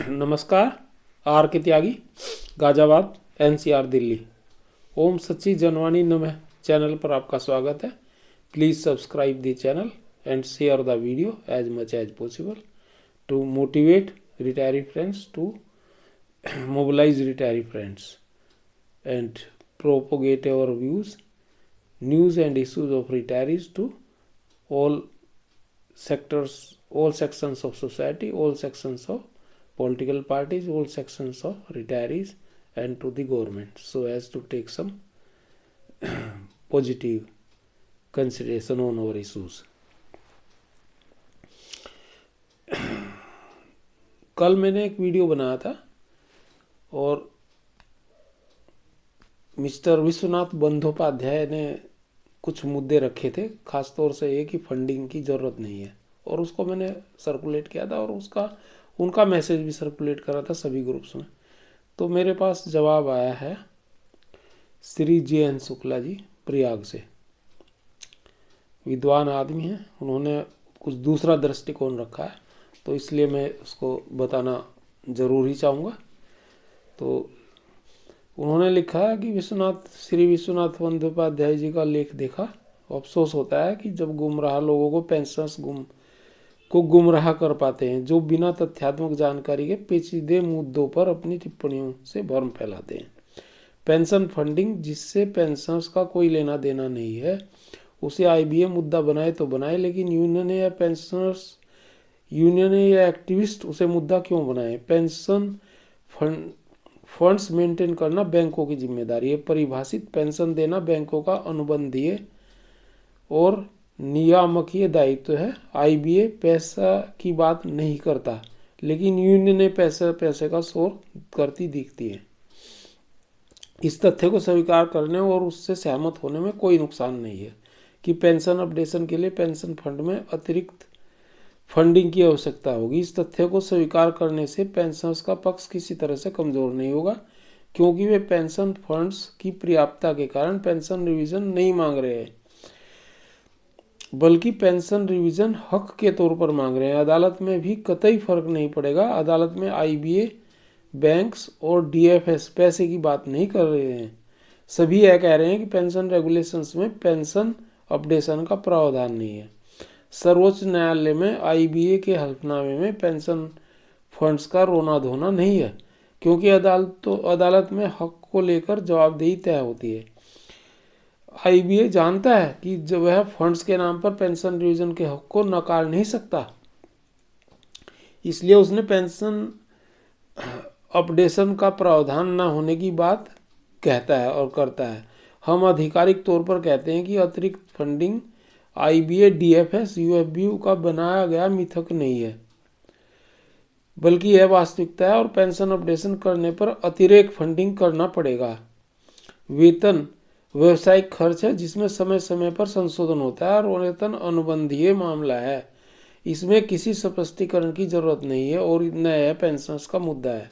नमस्कार। R K Tyagi, Ghaziabad, NCR, Delhi. Om Sachchi Janvani Namah channel पर आपका स्वागत है। Please subscribe the channel and share the video as much as possible to motivate retiree friends to mobilize retiree friends and propagate our views, news and issues of retirees to all sectors, all sections of society, all sections of political parties, all sections of retirees and to the government, so as to take some positive consideration on our issues. कल मैंने एक video बनाया था और mister Vishwanath Bandyopadhyay ने कुछ मुद्दे रखे थे, खास तौर से ये कि फंडिंग की ज़रूरत नहीं है, और उसको मैंने सर्कुलेट किया था और उनका मैसेज भी सर्कुलेट करा था सभी ग्रुप्स में। तो मेरे पास जवाब आया है श्री JN शुक्ला जी प्रयाग से, विद्वान आदमी हैं, उन्होंने कुछ दूसरा दृष्टिकोण रखा है, तो इसलिए मैं उसको बताना ज़रूर ही चाहूँगा। तो उन्होंने लिखा है कि श्री विश्वनाथ बंदोपाध्याय जी का लेख देखा, अफसोस होता है कि जब गुमराह लोगों को पेंशनर्स गुमराह कर पाते हैं, जो बिना तथ्यात्मक जानकारी के पेचीदे मुद्दों पर अपनी टिप्पणियों से भ्रम फैलाते हैं। पेंशन फंडिंग, जिससे पेंशनर्स का कोई लेना देना नहीं है, उसे IBA मुद्दा बनाए तो बनाए, लेकिन यूनियन या एक्टिविस्ट उसे मुद्दा क्यों बनाए? पेंशन फंड्स मेंटेन करना बैंकों की जिम्मेदारी है, परिभाषित पेंशन देना बैंकों का अनुबंधीय और नियामकीय दायित्व है। IBA पैसा की बात नहीं करता, लेकिन यूनियन पैसे का शोर करती दिखती है। इस तथ्य को स्वीकार करने और उससे सहमत होने में कोई नुकसान नहीं है कि पेंशन अपडेशन के लिए पेंशन फंड में अतिरिक्त फंडिंग की आवश्यकता होगी। इस तथ्य को स्वीकार करने से पेंशनर्स का पक्ष किसी तरह से कमजोर नहीं होगा, क्योंकि वे पेंशन फंड्स की पर्याप्तता के कारण पेंशन रिवीजन नहीं मांग रहे हैं, बल्कि पेंशन रिवीजन हक के तौर पर मांग रहे हैं। अदालत में भी कतई फर्क नहीं पड़ेगा। अदालत में IBA, बैंक्स और DFS पैसे की बात नहीं कर रहे हैं। सभी यह कह रहे हैं कि पेंशन रेगुलेशंस में पेंशन अपडेशन का प्रावधान नहीं है। सर्वोच्च न्यायालय में IBA के हल्फनामे में पेंशन फंड्स का रोना धोना नहीं है, क्योंकि अदालत में हक को लेकर जवाबदेही तय होती है। IBA जानता है कि जब वह फंड्स के नाम पर पेंशन रिवीजन के हक को नकार नहीं सकता, इसलिए उसने पेंशन अपडेशन का प्रावधान न होने की बात कहता है और करता है। हम आधिकारिक तौर पर कहते हैं कि अतिरिक्त फंडिंग IBA, DFS, UFBU का बनाया गया मिथक नहीं है, बल्कि यह वास्तविकता है, और पेंशन अपडेशन करने पर अतिरिक्त फंडिंग करना पड़ेगा। वेतन व्यवसायिक खर्च है, जिसमें समय समय पर संशोधन होता है, और वेतन अनुबंधीय मामला है, इसमें किसी स्पष्टीकरण की जरूरत नहीं है और न यह पेंशनर्स का मुद्दा है।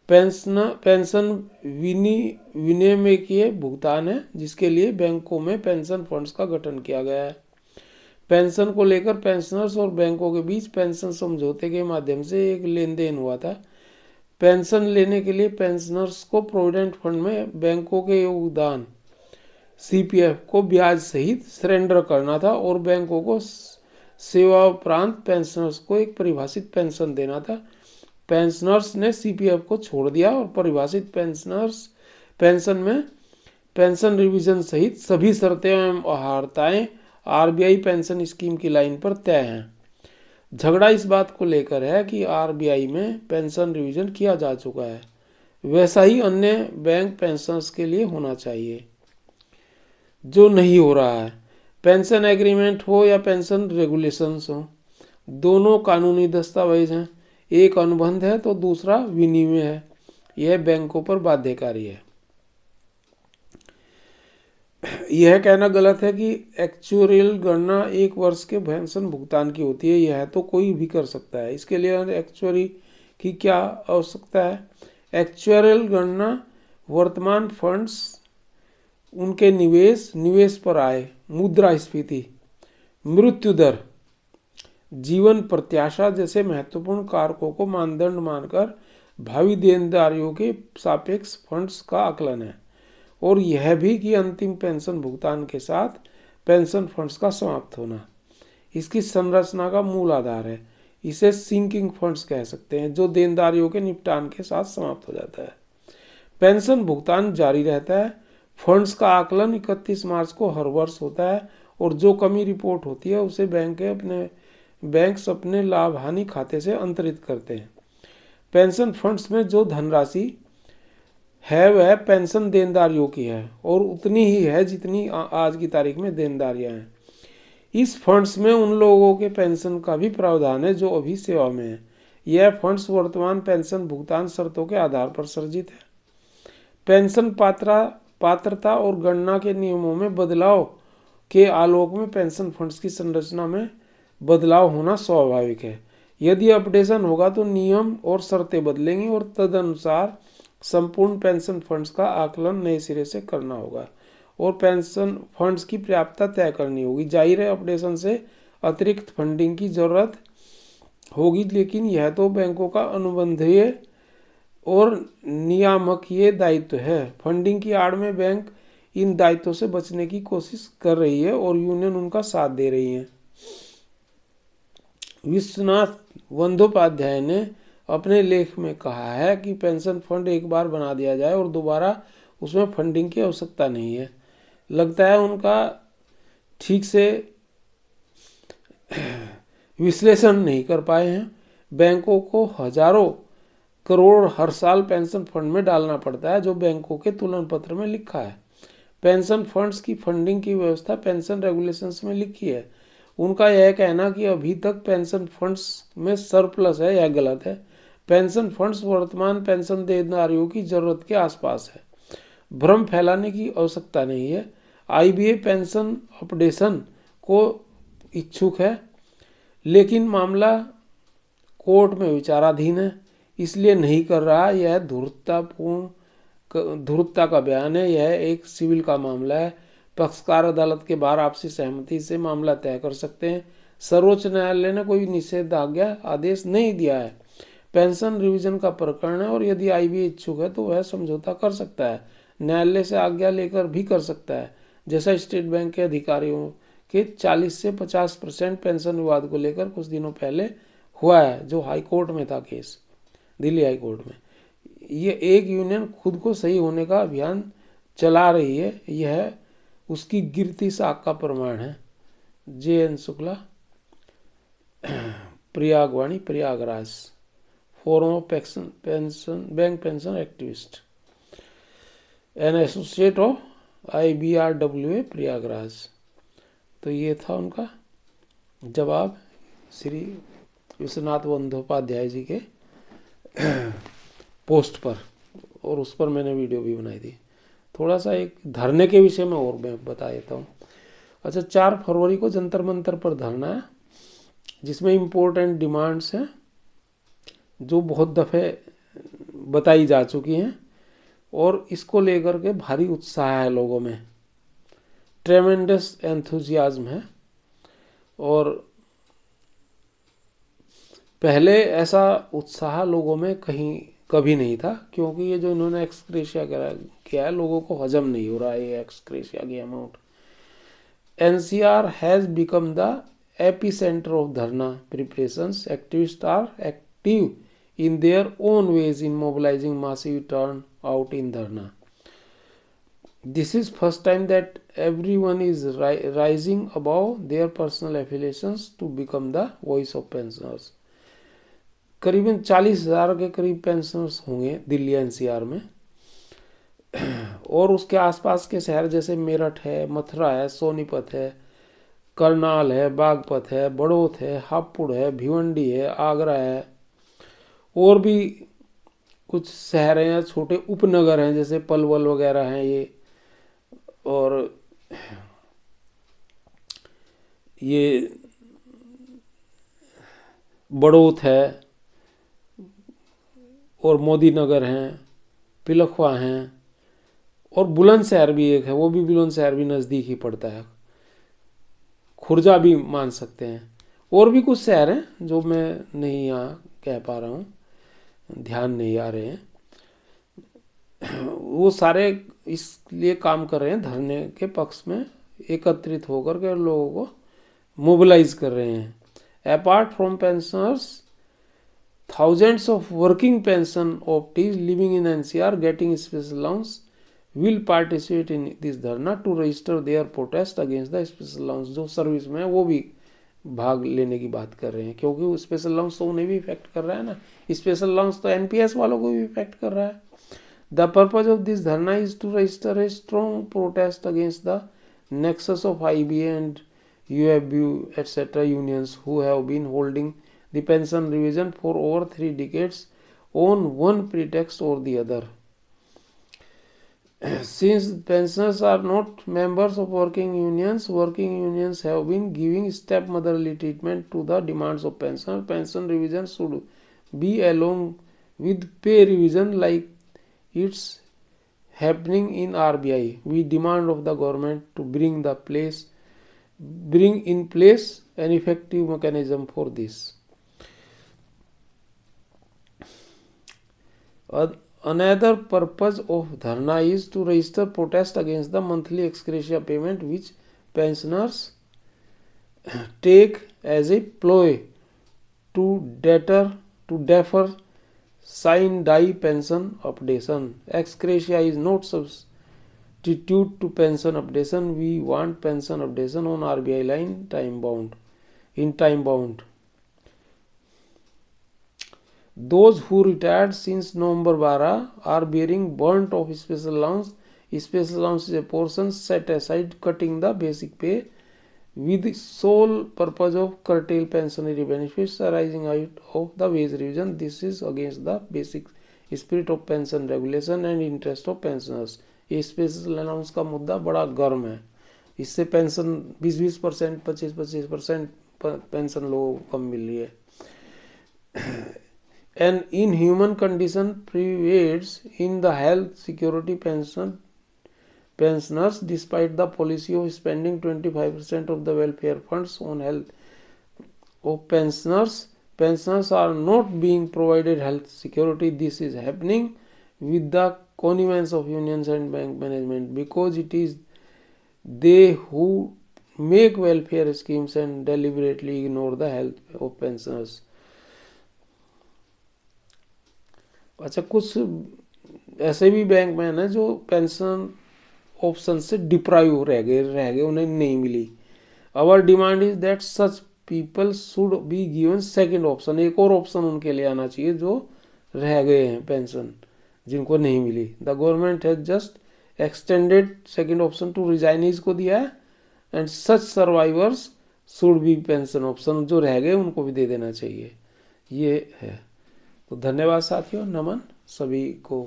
पेंशन विनियमिकीय भुगतान है, जिसके लिए बैंकों में पेंशन फंड्स का गठन किया गया है। पेंशन को लेकर पेंशनर्स और बैंकों के बीच पेंशन समझौते के माध्यम से एक लेन देन हुआ था। पेंशन लेने के लिए पेंशनर्स को प्रोविडेंट फंड में बैंकों के योगदान CPF को ब्याज सहित सरेंडर करना था, और बैंकों को सेवा उपरांत पेंशनर्स को एक परिभाषित पेंशन देना था। पेंशनर्स ने CPF को छोड़ दिया और परिभाषित पेंशन में पेंशन रिवीजन सहित सभी शर्तें एवं अहर्ताएं RBI पेंशन स्कीम की लाइन पर तय हैं। झगड़ा इस बात को लेकर है कि RBI में पेंशन रिवीजन किया जा चुका है, वैसा ही अन्य बैंक पेंशनर्स के लिए होना चाहिए, जो नहीं हो रहा है। पेंशन एग्रीमेंट हो या पेंशन रेगुलेशंस हो, दोनों कानूनी दस्तावेज हैं। एक अनुबंध है तो दूसरा विनिमय है। यह बैंकों पर बाध्यकारी है। यह कहना गलत है कि एक्चुअरियल गणना 1 वर्ष के पेंशन भुगतान की होती है। यह तो कोई भी कर सकता है। इसके लिए एक्चुअरी की क्या आवश्यकता है? एक्चुअरियल गणना वर्तमान फंड्स, उनके निवेश पर आय, मुद्रास्फीति, मृत्यु दर, जीवन प्रत्याशा जैसे महत्वपूर्ण कारकों को मानदंड मानकर भावी देनदारियों के सापेक्ष फंड्स का आकलन है, और यह भी कि अंतिम पेंशन भुगतान के साथ पेंशन फंड्स का समाप्त होना इसकी संरचना का मूल आधार है। इसे सिंकिंग फंड्स कह सकते हैं, जो देनदारियों के निपटान के साथ समाप्त हो जाता है। पेंशन भुगतान जारी रहता है। फंड्स का आकलन 31 मार्च को हर वर्ष होता है, और जो कमी रिपोर्ट होती है उसे बैंक्स अपने लाभ हानि खाते से अंतरित करते हैं। पेंशन फंड्स में जो धनराशि है वह पेंशन देनदारियों की है, और उतनी ही है जितनी आज की तारीख में देनदारियां हैं। इस फंड्स में उन लोगों के पेंशन का भी प्रावधान है जो अभी सेवा में है। यह फंड्स वर्तमान पेंशन भुगतान शर्तों के आधार पर सृजित है। पेंशन पात्रता और गणना के नियमों में बदलाव के आलोक में पेंशन फंड्स की संरचना में बदलाव होना स्वाभाविक है। यदि अपडेशन होगा तो नियम और शर्तें बदलेंगी, और तदनुसार संपूर्ण पेंशन फंड्स का आकलन नए सिरे से करना होगा, और पेंशन फंड्स की पर्याप्तता तय करनी होगी। जाहिर है अपडेशन से अतिरिक्त फंडिंग की जरूरत होगी, लेकिन यह तो बैंकों का अनुबंधीय और नियामकीय दायित्व है। फंडिंग की आड़ में बैंक इन दायित्वों से बचने की कोशिश कर रही है, और यूनियन उनका साथ दे रही है। विश्वनाथ बंदोपाध्याय ने अपने लेख में कहा है कि पेंशन फंड एक बार बना दिया जाए और दोबारा उसमें फंडिंग की आवश्यकता नहीं है। लगता है उनका ठीक से विश्लेषण नहीं कर पाए हैं। बैंकों को हजारों करोड़ हर साल पेंशन फंड में डालना पड़ता है, जो बैंकों के तुलन पत्र में लिखा है। पेंशन फंड्स की फंडिंग की व्यवस्था पेंशन रेगुलेशंस में लिखी है। उनका यह कहना कि अभी तक पेंशन फंड्स में सरप्लस है, यह गलत है। पेंशन फंड्स वर्तमान पेंशन देनदारियों की जरूरत के आसपास है। भ्रम फैलाने की आवश्यकता नहीं है। आईबीए पेंशन अपडेशन को इच्छुक है, लेकिन मामला कोर्ट में विचाराधीन है, इसलिए नहीं कर रहा। यह धूर्तता का बयान है। यह एक सिविल का मामला है। पक्षकार अदालत के बाहर आपसी सहमति से मामला तय कर सकते हैं। सर्वोच्च न्यायालय ने कोई निषेधाज्ञा आदेश नहीं दिया है। पेंशन रिवीजन का प्रकरण है, और यदि आईबीए इच्छुक है तो वह समझौता कर सकता है, न्यायालय से आज्ञा लेकर भी कर सकता है, जैसा स्टेट बैंक के अधिकारियों के 40 से 50% पेंशन विवाद को लेकर कुछ दिनों पहले हुआ है, जो हाई कोर्ट में था केस, दिल्ली हाई कोर्ट में। ये एक यूनियन खुद को सही होने का अभियान चला रही है, यह उसकी गिरती साख का प्रमाण है। JN Shukla, Prayagvani, Prayagraj, forum of bank pension activist, an associate of IBRWA Prayagraj. तो ये था उनका जवाब श्री विश्वनाथ बंदोपाध्याय जी के पोस्ट पर, और उस पर मैंने वीडियो भी बनाई थी। थोड़ा सा एक धरने के विषय में और मैं बता देता हूँ। अच्छा, 4 फरवरी को जंतर मंतर पर धरना है, जिसमें इम्पोर्टेंट डिमांड्स हैं जो बहुत दफ़े बताई जा चुकी हैं, और इसको लेकर के भारी उत्साह है लोगों में, ट्रेमेंडस एंथुजियाज्म है। और पहले ऐसा उत्साह लोगों में कभी नहीं था, क्योंकि ये जो इन्होंने एक्सक्रेशिया किया है, लोगों को हजम नहीं हो रहा है ये एक्सक्रेशिया की amount. NCR has become the epicentre of dharna preparations. Activist are active in their own ways in mobilizing massive turnout in dharna. This is first time that everyone is rising above their personal affiliations to become the voice of pensioners. करीबन 40,000 के करीब pensioners होंगे Delhi NCR में, और उसके आसपास के शहर जैसे मेरठ है, मथुरा है, सोनीपत है, करनाल है, बागपत है, बड़ौत है, हापुड़ है, भिवंडी है, आगरा है, और भी कुछ शहर हैं, छोटे उपनगर हैं जैसे पलवल वगैरह हैं ये, और ये बड़ौत है, और मोदी नगर हैं, पिलखवा हैं, और बुलंदशहर भी एक है, वो भी बुलंदशहर भी नज़दीक ही पड़ता है, खुर्जा भी मान सकते हैं। और भी कुछ शहर हैं जो मैं नहीं यहाँ कह पा रहा हूँ, ध्यान नहीं आ रहे हैं, वो सारे इसलिए काम कर रहे हैं, धरने के पक्ष में एकत्रित होकर के लोगों को मोबिलाइज कर रहे हैं। Apart from pensioners, thousands of working pension optees living in NCR getting special allowance will participate in this dharna to register their protest against the special allowance। जो सर्विस में है वो भी भाग लेने की बात कर रहे हैं, क्योंकि स्पेशल अलाउंस तो उन्हें भी इफेक्ट कर रहा है ना, स्पेशल अलाउंस तो एनपीएस वालों को भी इफेक्ट कर रहा है। The purpose of this dharna is to register a strong protest against the nexus of IBA and UFB etcetera unions who have been holding the pension revision for over 3 decades on one pretext or the other. Since pensioners are not members of working unions have been giving stepmotherly treatment to the demands of pensioners. Pension revision should be along with pay revision like it's happening in RBI. We demand of the government to bring in place an effective mechanism for this. Another purpose of dharna is to register protest against the monthly ex gratia payment which pensioners take as a ploy to defer sine die pension updation. Ex gratia is not substitute to pension updation. We want pension updation on RBI line time bound. Those who retired since November 12 are bearing burnt of special allowance. Special allowance is a portion set aside cutting the basic pay with the sole purpose of curtail pensionary benefits arising out of the wage revision. This is against the basic spirit of pension regulation and interest of pensioners. ये special allowance का मुद्दा बड़ा गर्म है, इससे pension 20% 25% pension लोगों को कम मिल रही है। An inhuman condition prevails in the health security pensioners despite the policy of spending 25% of the welfare funds on health of pensioners. Pensioners are not being provided health security. This is happening with the connivance of unions and bank management because it is they who make welfare schemes and deliberately ignore the health of pensioners. अच्छा, कुछ ऐसे भी bank man है जो pension option से deprive रह गए, उन्हें नहीं मिली। Our demand is that such people should be given second option, एक और ऑप्शन उनके लिए आना चाहिए जो रह गए हैं पेंशन जिनको नहीं मिली। The government has just extended second option to resignees को दिया है and such survivors should be pension option, जो रह गए उनको भी दे देना चाहिए। ये है। तो धन्यवाद साथियों, नमन सभी को,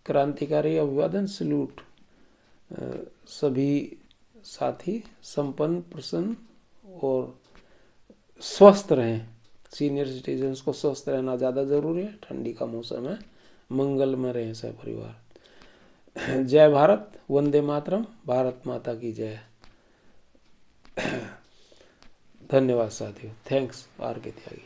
क्रांतिकारी अभिवादन, सल्यूट। सभी साथी संपन्न, प्रसन्न और स्वस्थ रहें। सीनियर सिटीजन्स को स्वस्थ रहना ज़्यादा ज़रूरी है, ठंडी का मौसम है। मंगल में रहें सब परिवार। जय भारत, वंदे मातरम, भारत माता की जय। धन्यवाद साथियों, थैंक्स आर के त्यागी।